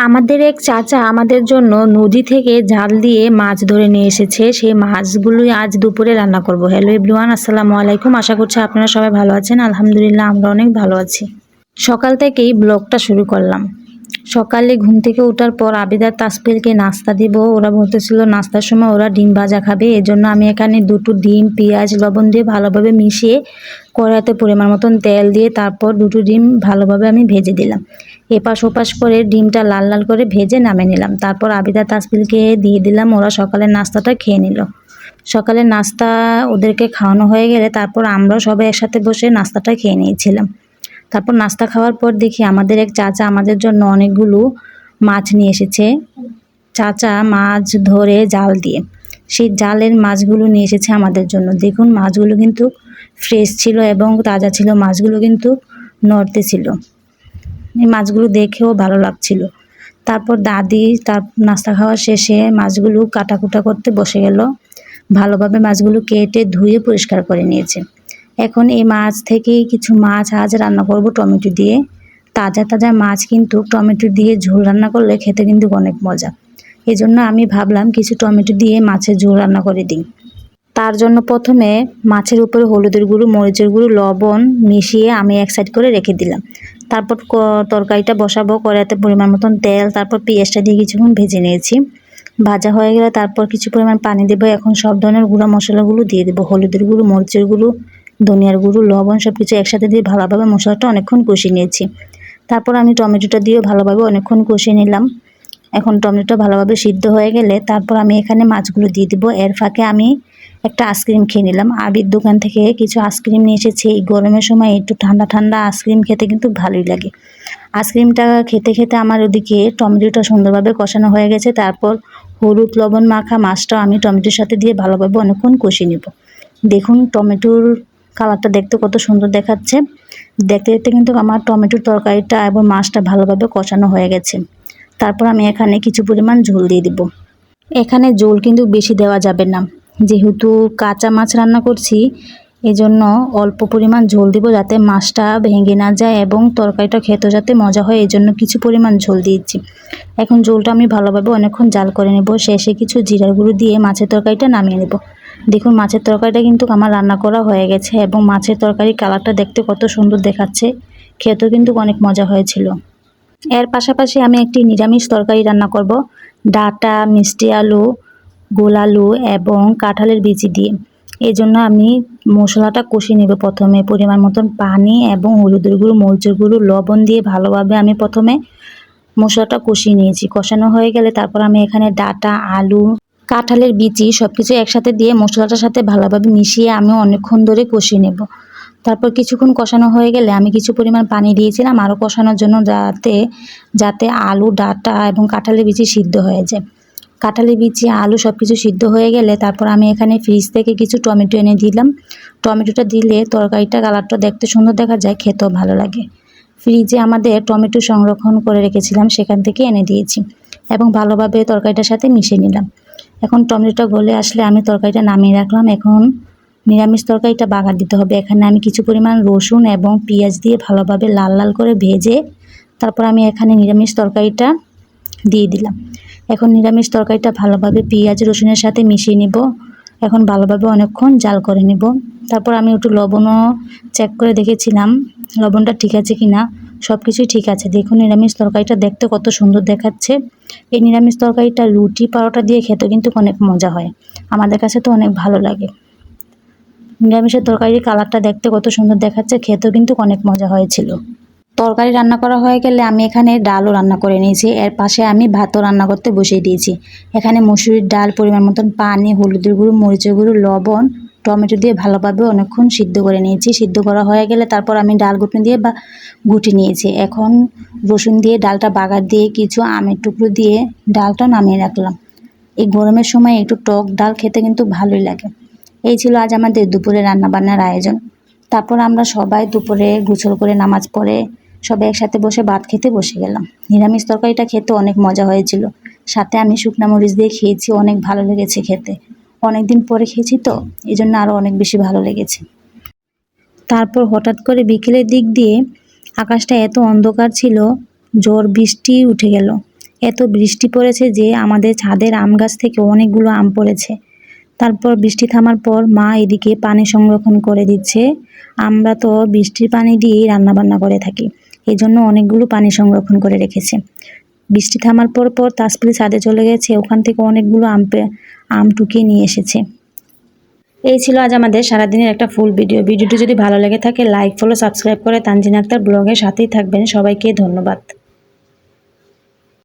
আমাদের এক চাচা আমাদের জন্য নদী থেকে জাল দিয়ে মাছ ধরে নিয়ে এসেছে। সেই মাছগুলোই আজ দুপুরে রান্না করব। হ্যালো এভরিওয়ান, আসসালামু আলাইকুম। আশা করছি আপনারা সবাই ভালো আছেন। আলহামদুলিল্লাহ আমরা অনেক ভালো আছি। সকাল থেকেই ব্লগটা শুরু করলাম। সকালে ঘুম থেকে ওঠার পর আবিদার তাসপিলকে নাস্তা দিব। ওরা বলতেছিল নাস্তার সময় ওরা ডিম ভাজা খাবে, এজন্য আমি এখানে দুটো ডিম পেঁয়াজ লবণ দিয়ে ভালোভাবে মিশিয়ে কড়াইতে পরিমাণ মতন তেল দিয়ে তারপর দুটো ডিম ভালোভাবে আমি ভেজে দিলাম। এপাশ ওপাশ করে ডিমটা লাল লাল করে ভেজে নামিয়ে নিলাম। তারপর আবিদা তাসপিলকে দিয়ে দিলাম, ওরা সকালের নাস্তাটা খেয়ে নিল। সকালের নাস্তা ওদেরকে খাওয়ানো হয়ে গেলে তারপর আমরাও সবাই একসাথে বসে নাস্তাটা খেয়ে নিয়েছিলাম। তারপর নাস্তা খাওয়ার পর দেখি আমাদের এক চাচা আমাদের জন্য অনেকগুলো মাছ নিয়ে এসেছে। চাচা মাছ ধরে জাল দিয়ে সেই জালের মাছগুলো নিয়ে এসেছে আমাদের জন্য। দেখুন মাছগুলো কিন্তু ফ্রেশ ছিল এবং তাজা ছিল, মাছগুলো কিন্তু নড়তে ছিল। এই মাছগুলো দেখেও ভালো লাগছিল। তারপর দাদি তার নাস্তা খাওয়া শেষে মাছগুলো কাটাকুটা করতে বসে গেল। ভালোভাবে মাছগুলো কেটে ধুয়ে পরিষ্কার করে নিয়েছে। এখন এই মাছ থেকেই কিছু মাছ আজ রান্না করব টমেটো দিয়ে। তাজা তাজা মাছ কিন্তু টমেটো দিয়ে ঝোল রান্না করলে খেতে কিন্তু অনেক মজা। এই জন্য আমি ভাবলাম কিছু টমেটো দিয়ে মাছের ঝোল রান্না করে দিই। তার জন্য প্রথমে মাছের উপরে হলুদের গুঁড়ো মরিচের গুঁড়ো লবণ মিশিয়ে আমি এক সাইড করে রেখে দিলাম। তারপর তরকারিটা বসাবো, কড়াইতে পরিমাণ মতন তেল, তারপর পেঁয়াজটা দিয়ে কিছুক্ষণ ভেজে নিয়েছি। ভাজা হয়ে গেলে তারপর কিছু পরিমাণ পানি দেবো। এখন সব ধরনের গুঁড়া মশলাগুলো দিয়ে দেবো, হলুদের গুঁড়ো মরিচের গুঁড়ো ধনিয়ার গুঁড়ো লবণ সব কিছু একসাথে দিয়ে ভালোভাবে মশলাটা অনেকক্ষণ কষিয়ে নিয়েছি। তারপর আমি টমেটোটা দিয়ে ভালোভাবে অনেকক্ষণ কষিয়ে নিলাম। এখন টমেটোটা ভালোভাবে সিদ্ধ হয়ে গেলে তারপর আমি এখানে মাছগুলো দিয়ে দিব। এর ফাঁকে আমি একটা আইসক্রিম খেয়ে নিলাম। আবির দোকান থেকে কিছু আইসক্রিম নিয়ে এসেছে। এই গরমের সময় একটু ঠান্ডা ঠান্ডা আইসক্রিম খেতে কিন্তু ভালোই লাগে। আইসক্রিমটা খেতে খেতে আমার ওদিকে টমেটোটা সুন্দরভাবে কষানো হয়ে গেছে। তারপর হলুদ লবণ মাখা মাছটাও আমি টমেটোর সাথে দিয়ে ভালোভাবে অনেকক্ষণ কষিয়ে নেব। দেখুন টমেটোর কালারটা দেখতে কত সুন্দর দেখাচ্ছে। দেখতে দেখতে কিন্তু আমার টমেটোর তরকারিটা এবং মাছটা ভালোভাবে কষানো হয়ে গেছে। তারপর আমি এখানে কিছু পরিমাণ ঝোল দিয়ে দিব। এখানে ঝোল কিন্তু বেশি দেওয়া যাবে না, যেহেতু কাঁচা মাছ রান্না করছি এজন্য অল্প পরিমাণ ঝোল দিব যাতে মাছটা ভেঙে না যায় এবং তরকারিটা খেতে যাতে মজা হয়, এই জন্য কিছু পরিমাণ ঝোল দিয়েছি। এখন ঝোলটা আমি ভালোভাবে অনেকক্ষণ জাল করে নেব। শেষে কিছু জিরার গুঁড়ো দিয়ে মাছের তরকারিটা নামিয়ে নেব। দেখুন মাছের তরকারিটা কিন্তু আমার রান্না করা হয়ে গেছে এবং মাছের তরকারির কালারটা দেখতে কত সুন্দর দেখাচ্ছে, খেতেও কিন্তু অনেক মজা হয়েছিল। এর পাশাপাশি আমি একটি নিরামিষ তরকারি রান্না করব, ডাঁটা, মিষ্টি আলু, গোল আলু এবং কাঁঠালের বিচি দিয়ে। এই জন্য আমি মশলাটা কষিয়ে নেব। প্রথমে পরিমাণ মতন পানি এবং হলুদের গুঁড়ো মরিচের গুঁড়ো লবণ দিয়ে ভালোভাবে আমি প্রথমে মশলাটা কষিয়ে নিয়েছি। কষানো হয়ে গেলে তারপর আমি এখানে ডাঁটা, আলু, কাঁঠালের বিচি সব কিছু একসাথে দিয়ে মশলাটার সাথে ভালোভাবে মিশিয়ে আমি অনেকক্ষণ ধরে কষিয়ে নেব। তারপর কিছুক্ষণ কষানো হয়ে গেলে আমি কিছু পরিমাণ পানি দিয়েছিলাম আরও কষানোর জন্য, যাতে আলু, ডাঁটা এবং কাঁঠালের বিচি সিদ্ধ হয়ে যায়। কাঁঠালের বিচি, আলু সব কিছু সিদ্ধ হয়ে গেলে তারপর আমি এখানে ফ্রিজ থেকে কিছু টমেটো এনে দিলাম। টমেটোটা দিলে তরকারিটা কালারটা দেখতে সুন্দর দেখা যায়, খেতেও ভালো লাগে। ফ্রিজে আমাদের টমেটো সংরক্ষণ করে রেখেছিলাম, সেখান থেকে এনে দিয়েছি এবং ভালোভাবে তরকারিটার সাথে মিশিয়ে নিলাম। এখন টমেটোটা গলে আসলে আমি তরকারিটা নামিয়ে রাখলাম। এখন নিরামিষ তরকারিটা বাগার দিতে হবে। এখানে আমি কিছু পরিমাণ রসুন এবং পেঁয়াজ দিয়ে ভালোভাবে লাল লাল করে ভেজে তারপর আমি এখানে নিরামিষ তরকারিটা দিয়ে দিলাম। এখন নিরামিষ তরকারিটা ভালোভাবে পেঁয়াজ রসুনের সাথে মিশিয়ে নিব। এখন ভালোভাবে অনেকক্ষণ জাল করে নেব। তারপর আমি একটু লবণও চেক করে দেখেছিলাম লবণটা ঠিক আছে কিনা, সব কিছুই ঠিক আছে। দেখুন নিরামিষ তরকারিটা দেখতে কত সুন্দর দেখাচ্ছে। এই নিরামিষ তরকারিটা রুটি পরোটা দিয়ে খেতে কিন্তু অনেক মজা হয়, আমাদের কাছে তো অনেক ভালো লাগে। নিরামিষের তরকারির কালারটা দেখতে কত সুন্দর দেখাচ্ছে, খেতেও কিন্তু অনেক মজা হয়েছিল। তরকারি রান্না করা হয়ে গেলে আমি এখানে ডালও রান্না করে নিয়েছি। এর পাশে আমি ভাতও রান্না করতে বসিয়ে দিয়েছি। এখানে মসুরির ডাল, পরিমাণ মতন পানি, হলুদের গুঁড়ো মরিচের গুঁড়ো লবণ টমেটো দিয়ে ভালোভাবে অনেকক্ষণ সিদ্ধ করে নিয়েছি। সিদ্ধ করা হয়ে গেলে তারপর আমি ডাল ঘুটনি দিয়ে ঘুটে নিয়েছি। এখন রসুন দিয়ে ডালটা বাগার দিয়ে কিছু আমের টুকরো দিয়ে ডালটা নামিয়ে রাখলাম। এই গরমের সময় একটু টক ডাল খেতে কিন্তু ভালোই লাগে। এই ছিল আজ আমাদের দুপুরে রান্নাবান্নার আয়োজন। তারপর আমরা সবাই দুপুরে গোসল করে নামাজ পড়ে সবাই একসাথে বসে ভাত খেতে বসে গেলাম। নিরামিষ তরকারিটা খেতে অনেক মজা হয়েছিল, সাথে আমি শুকনা মরিচ দিয়ে খেয়েছি, অনেক ভালো লেগেছে খেতে। অনেক দিন পরে খেয়েছি তো এই জন্য আরও অনেক বেশি ভালো লেগেছে। তারপর হঠাৎ করে বিকেলের দিক দিয়ে আকাশটা এত অন্ধকার ছিল, ঝড় বৃষ্টি উঠে গেল। এত বৃষ্টি পড়েছে যে আমাদের ছাদের আম গাছ থেকে অনেকগুলো আম পড়েছে। তারপর বৃষ্টি থামার পর মা এদিকে পানি সংরক্ষণ করে দিচ্ছে। আমরা তো বৃষ্টির পানি দিয়েই রান্নাবান্না করে থাকি, এই জন্য অনেকগুলো পানি সংরক্ষণ করে রেখেছে। বৃষ্টি থামার পর তাসপিল ছাদে চলে গেছে, ওখান থেকে অনেকগুলো আম টুকিয়ে নিয়ে এসেছে। এই ছিল আজ আমাদের সারাদিনের একটা ফুল ভিডিও। ভিডিওটি যদি ভালো লেগে থাকে লাইক, ফলো, সাবস্ক্রাইব করে তানজিন আক্তার ব্লগের সাথেই থাকবেন। সবাইকে ধন্যবাদ।